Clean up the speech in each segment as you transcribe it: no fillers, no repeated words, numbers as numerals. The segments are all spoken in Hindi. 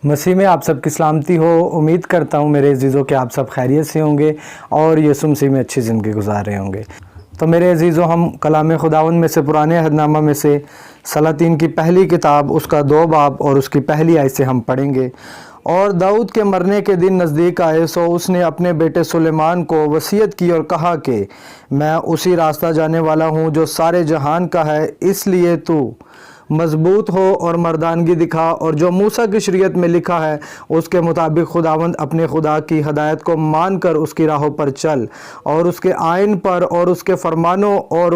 मसीह में आप सबकी सलामती हो। उम्मीद करता हूँ मेरे अजीज़ों के आप सब खैरियत से होंगे और यीशु मसीह में अच्छी ज़िंदगी गुजार रहे होंगे। तो मेरे अजीज़ों, हम कलाम खुदावंद में से पुराने अहदनामा में से सलातीन की पहली किताब उसका 2 बाब और उसकी पहली आयत से हम पढ़ेंगे। और दाऊद के मरने के दिन नज़दीक आए सो उसने अपने बेटे सुलेमान को वसीयत की और कहा कि मैं उसी रास्ता जाने वाला हूँ जो सारे जहान का है, इसलिए तू मजबूत हो और मर्दानगी दिखा और जो मूसा की शरीयत में लिखा है उसके मुताबिक खुदावंद अपने खुदा की हदायत को मानकर उसकी राहों पर चल और उसके आइन पर और उसके फरमानों और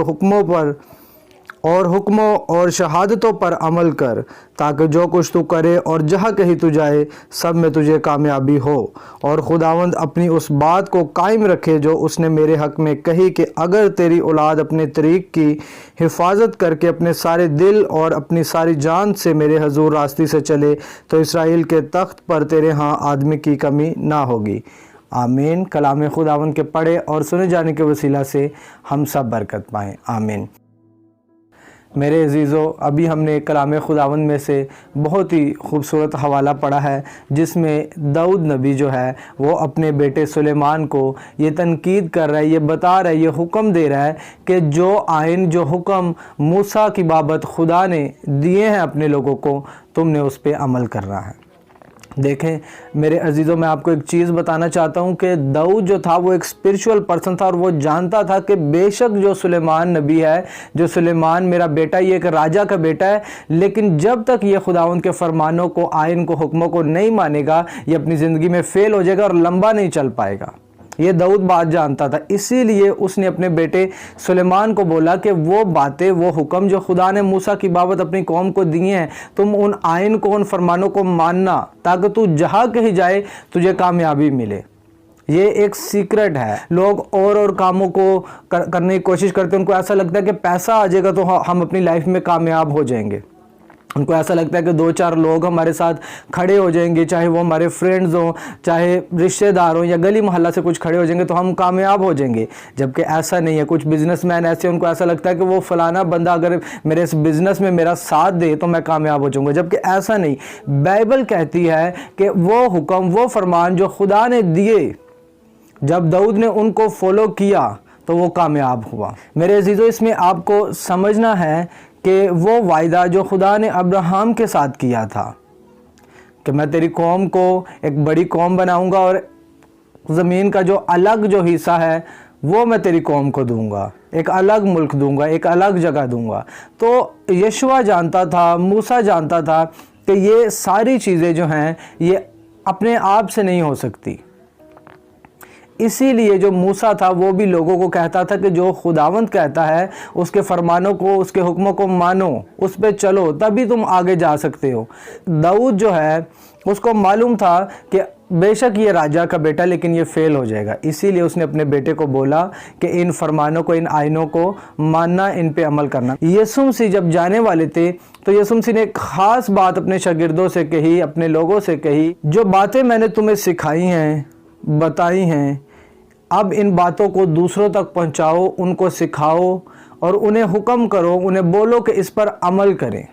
हुक्मों और शहादतों पर अमल कर, ताकि जो कुछ तू करे और जहाँ कहीं तू जाए सब में तुझे कामयाबी हो। और खुदावंद अपनी उस बात को कायम रखे जो उसने मेरे हक़ में कही कि अगर तेरी औलाद अपने तरीक़ की हिफाजत करके अपने सारे दिल और अपनी सारी जान से मेरे हजूर रास्ते से चले तो इसराइल के तख्त पर तेरे यहाँ आदमी की कमी ना होगी। आमीन। कलाम खुदावंद के पढ़े और सुने जाने के वसीला से हम सब बरकत पाएँ। आमीन। मेरे अजीज़ों, अभी हमने कलाम खुदावंद में से बहुत ही खूबसूरत हवाला पढ़ा है जिसमें दाऊद नबी जो है वो अपने बेटे सुलेमान को ये तनकीद कर रहा है, ये बता रहा है, ये हुक्म दे रहा है कि जो आइन जो हुक्म मूसा की बाबत खुदा ने दिए हैं अपने लोगों को, तुमने उस पर अमल करना है। देखें मेरे अजीज़ों, मैं आपको एक चीज़ बताना चाहता हूँ कि दाऊद जो था वो एक स्पिरिचुअल पर्सन था और वो जानता था कि बेशक जो सुलेमान नबी है, जो सुलेमान मेरा बेटा, ये एक राजा का बेटा है, लेकिन जब तक ये खुदावंद के फरमानों को, आइन को, हुक्मों को नहीं मानेगा, ये अपनी ज़िंदगी में फ़ेल हो जाएगा और लंबा नहीं चल पाएगा। ये दाऊद बात जानता था, इसीलिए उसने अपने बेटे सुलेमान को बोला कि वो बातें, वो हुक्म जो खुदा ने मूसा की बाबत अपनी कौम को दिए हैं, तुम उन आइन को, उन फरमानों को मानना, ताकि तू जहाँ कहीं जाए तुझे कामयाबी मिले। ये एक सीक्रेट है। लोग और कामों को करने की कोशिश करते हैं, उनको ऐसा लगता है कि पैसा आ जाएगा तो हम अपनी लाइफ में कामयाब हो जाएंगे। उनको ऐसा लगता है कि 2-4 लोग हमारे साथ खड़े हो जाएंगे, चाहे वो हमारे फ्रेंड्स हों, चाहे रिश्तेदार हों या गली मोहल्ला से कुछ खड़े हो जाएंगे तो हम कामयाब हो जाएंगे, जबकि ऐसा नहीं है। कुछ बिजनेसमैन ऐसे, उनको ऐसा लगता है कि वो फलाना बंदा अगर मेरे इस बिज़नेस में मेरा साथ दे तो मैं कामयाब हो जाऊँगा, जबकि ऐसा नहीं। बाइबल कहती है कि वो हुक्म, वो फरमान जो खुदा ने दिए, जब दाऊद ने उनको फॉलो किया तो वो कामयाब हुआ। मेरे अजीज़ों, इसमें आपको समझना है कि वो वायदा जो खुदा ने अब्राहम के साथ किया था कि मैं तेरी कौम को एक बड़ी कौम बनाऊंगा और ज़मीन का जो अलग जो हिस्सा है वो मैं तेरी कौम को दूंगा, एक अलग मुल्क दूंगा, एक अलग जगह दूंगा। तो यशुआ जानता था, मूसा जानता था कि ये सारी चीज़ें जो हैं ये अपने आप से नहीं हो सकती। इसीलिए जो मूसा था वो भी लोगों को कहता था कि जो खुदावंद कहता है उसके फरमानों को, उसके हुक्मों को मानो, उस पे चलो, तभी तुम आगे जा सकते हो। दाऊद जो है उसको मालूम था कि बेशक ये राजा का बेटा, लेकिन ये फेल हो जाएगा। इसीलिए उसने अपने बेटे को बोला कि इन फरमानों को, इन आइनों को मानना, इन पे अमल करना। यीशु मसीह जब जाने वाले थे तो यीशु मसीह ने एक ख़ास बात अपने शागिर्दों से कही, अपने लोगों से कही, जो बातें मैंने तुम्हें सिखाई हैं, बताई हैं, अब इन बातों को दूसरों तक पहुंचाओ, उनको सिखाओ और उन्हें हुक्म करो, उन्हें बोलो कि इस पर अमल करें।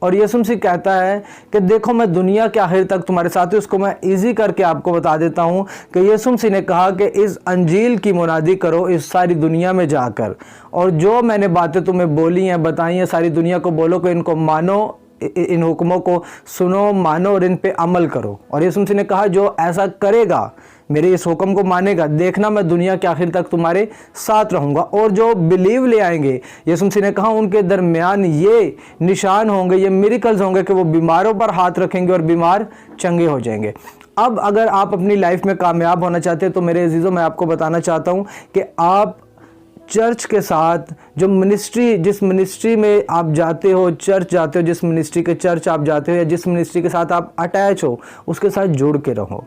और यीशु मसीह कहता है कि देखो मैं दुनिया के आखिर तक तुम्हारे साथ हूं। उसको मैं इजी करके आपको बता देता हूं कि यीशु मसीह ने कहा कि इस अंजील की मुनादी करो इस सारी दुनिया में जाकर, और जो मैंने बातें तुम्हें बोली हैं, बताई हैं, सारी दुनिया को बोलो कि इनको मानो, इन हुक्मों को सुनो, मानो और इन पे अमल करो। और यीशु मसीह ने कहा जो ऐसा करेगा, मेरे इस हुक्म को मानेगा, देखना मैं दुनिया के आखिर तक तुम्हारे साथ रहूँगा। और जो बिलीव ले आएंगे, यीशु मसीह ने कहा उनके दरमियान ये निशान होंगे, ये मिरेकल्स होंगे कि वो बीमारों पर हाथ रखेंगे और बीमार चंगे हो जाएंगे। अब अगर आप अपनी लाइफ में कामयाब होना चाहते हैं तो मेरे अजीज़ों, मैं आपको बताना चाहता हूँ कि आप चर्च के साथ जो मिनिस्ट्री, जिस मिनिस्ट्री में आप जाते हो, चर्च जाते हो, जिस मिनिस्ट्री के चर्च आप जाते हो या जिस मिनिस्ट्री के साथ आप अटैच हो, उसके साथ जुड़ के रहो,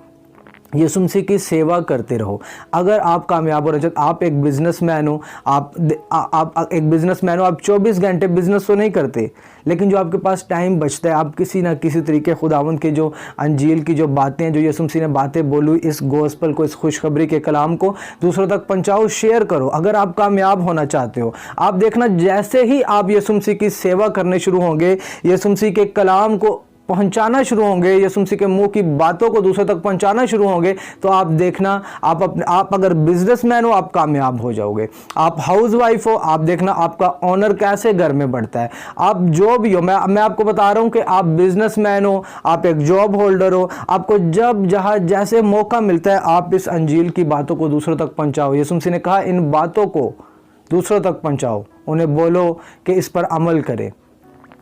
यीशु मसीह की सेवा करते रहो। अगर आप कामयाब हो रहे हो, आप एक बिजनेसमैन हो, आप एक बिजनेसमैन हो, आप 24 घंटे बिजनेस तो नहीं करते, लेकिन जो आपके पास टाइम बचता है, आप किसी ना किसी तरीके खुदावंद के जो अंजील की जो बातें हैं, जो यीशु मसीह ने बातें बोली, इस गॉस्पेल को, इस खुशखबरी के कलाम को दूसरों तक पहुंचाओ, शेयर करो। अगर आप कामयाब होना चाहते हो, आप देखना जैसे ही आप यीशु मसीह की सेवा करने शुरू होंगे, यीशु मसीह के कलाम को पहुंचाना शुरू होंगे, यीशु मसीह के मुंह की बातों को दूसरों तक पहुंचाना शुरू होंगे, तो आप देखना आप अगर बिजनेसमैन हो आप कामयाब हो जाओगे। आप हाउसवाइफ हो, आप देखना आपका ऑनर कैसे घर में बढ़ता है। आप जो भी हो, मैं आपको बता रहा हूं कि आप बिजनेसमैन हो, आप एक जॉब होल्डर हो, आपको जब जहां जैसे मौका मिलता है आप इस अंजील की बातों को दूसरों तक पहुंचाओ। यीशु मसीह ने कहा इन बातों को दूसरों तक पहुंचाओ, उन्हें बोलो कि इस पर अमल करें।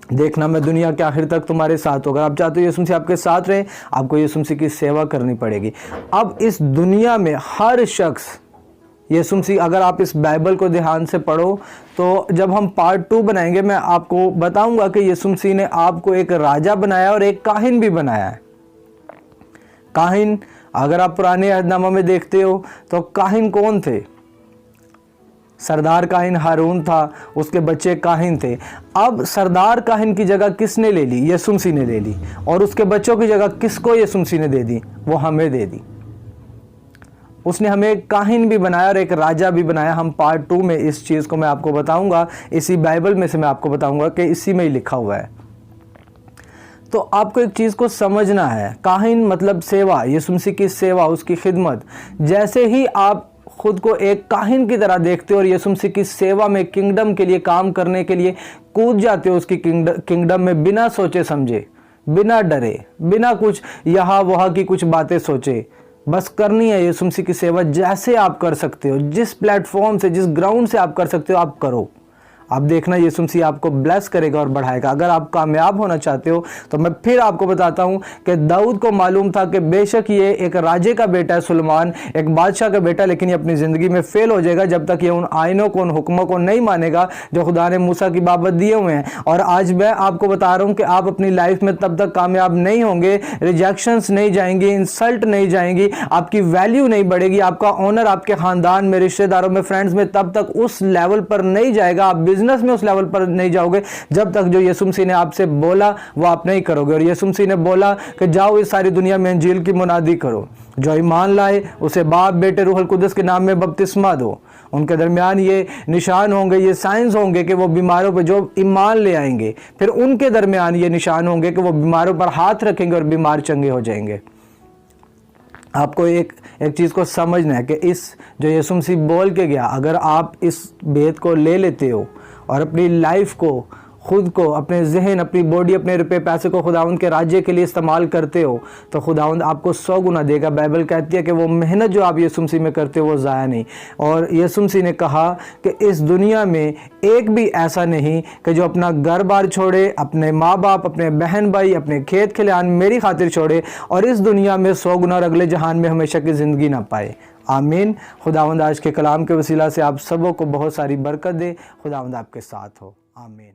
देखना मैं दुनिया के आखिर तक तुम्हारे साथ होगा। आप चाहते हो यीशु मसीह आपके साथ रहे, आपको यीशु मसीह की सेवा करनी पड़ेगी। अब इस दुनिया में हर शख्स यीशु मसीह, अगर आप इस बाइबल को ध्यान से पढ़ो तो जब हम पार्ट 2 बनाएंगे मैं आपको बताऊंगा कि यीशु मसीह ने आपको एक राजा बनाया और एक काहिन भी बनाया है। काहिन, अगर आप पुराने अहदनामा में देखते हो तो काहिन कौन थे? सरदार काहिन हारून था, उसके बच्चे काहिन थे। अब सरदार काहिन की जगह किसने ले ली? यीशु मसीह ने ले ली। और उसके बच्चों की जगह किसको यीशु मसीह ने दे दी? वो हमें दे दी। उसने हमें एक काहिन भी बनाया और एक राजा भी बनाया। हम पार्ट 2 में इस चीज़ को मैं आपको बताऊंगा, इसी बाइबल में से मैं आपको बताऊंगा कि इसी में ही लिखा हुआ है। तो आपको एक चीज़ को समझना है, काहिन मतलब सेवा, यीशु मसीह की सेवा, उसकी खिदमत। जैसे ही आप खुद को एक काहिन की तरह देखते हो और यीशु मसीह की सेवा में, किंगडम के लिए काम करने के लिए कूद जाते हो उसकी किंगडम में, बिना सोचे समझे, बिना डरे, बिना कुछ यहाँ वहाँ की कुछ बातें सोचे, बस करनी है यीशु मसीह की सेवा। जैसे आप कर सकते हो, जिस प्लेटफॉर्म से, जिस ग्राउंड से आप कर सकते हो आप करो। आप देखना यीशु मसीह आपको ब्लेस करेगा और बढ़ाएगा। अगर आप कामयाब होना चाहते हो तो मैं फिर आपको बताता हूं कि दाऊद को मालूम था कि बेशक ये एक राजे का बेटा है, सुलेमान एक बादशाह का बेटा, लेकिन ये अपनी ज़िंदगी में फेल हो जाएगा जब तक ये उन आइनों को, उन हुक्मों को नहीं मानेगा जो खुदा ने मूसा की बाबत दिए हुए हैं। और आज मैं आपको बता रहा हूँ कि आप अपनी लाइफ में तब तक कामयाब नहीं होंगे, रिजेक्शंस नहीं जाएंगी, इंसल्ट नहीं जाएंगी, आपकी वैल्यू नहीं बढ़ेगी, आपका ऑनर आपके ख़ानदान में, रिश्तेदारों में, फ्रेंड्स में तब तक उस लेवल पर नहीं जाएगा, आप बिजनेस में उस लेवल पर नहीं जाओगे जब तक जो यीशु मसीह ने आपसे बोला वो आप नहीं करोगे। और यीशु मसीह ने बोला कि जाओ इस सारी दुनिया में इंजील की मुनादी करो, जो ईमान लाए उसे बाप, बेटे, रूहुल कुद्दुस के नाम में बपतिस्मा दो। उनके दरमियान ये निशान होंगे, ये साइंस होंगे कि वो बीमारों पर जो ईमान ले आएंगे, फिर उनके दरमियान ये निशान होंगे कि वो बीमारों पर हाथ रखेंगे और बीमार चंगे हो जाएंगे। आपको एक चीज़ को समझना है कि इस जो यीशु मसीह बोल के गया, अगर आप इस भेद को ले लेते हो और अपनी लाइफ को, खुद को, अपने जहन, अपनी बॉडी, अपने रुपए पैसे को खुदावंद के राज्य के लिए इस्तेमाल करते हो तो खुदावंद आपको 100 गुना देगा। बाइबल कहती है कि वो मेहनत जो आप यीशु मसीह में करते हो वो ज़ाया नहीं। और यीशु मसीह ने कहा कि इस दुनिया में एक भी ऐसा नहीं कि जो अपना घर बार छोड़े, अपने माँ बाप, अपने बहन भाई, अपने खेत खलिहान मेरी खातिर छोड़े और इस दुनिया में 100 गुना और अगले जहान में हमेशा की ज़िंदगी ना पाए। आमीन। खुदावंद आज के कलाम के वसीला से आप सबों को बहुत सारी बरकत दे। खुदावंद आपके साथ हो। आमीन।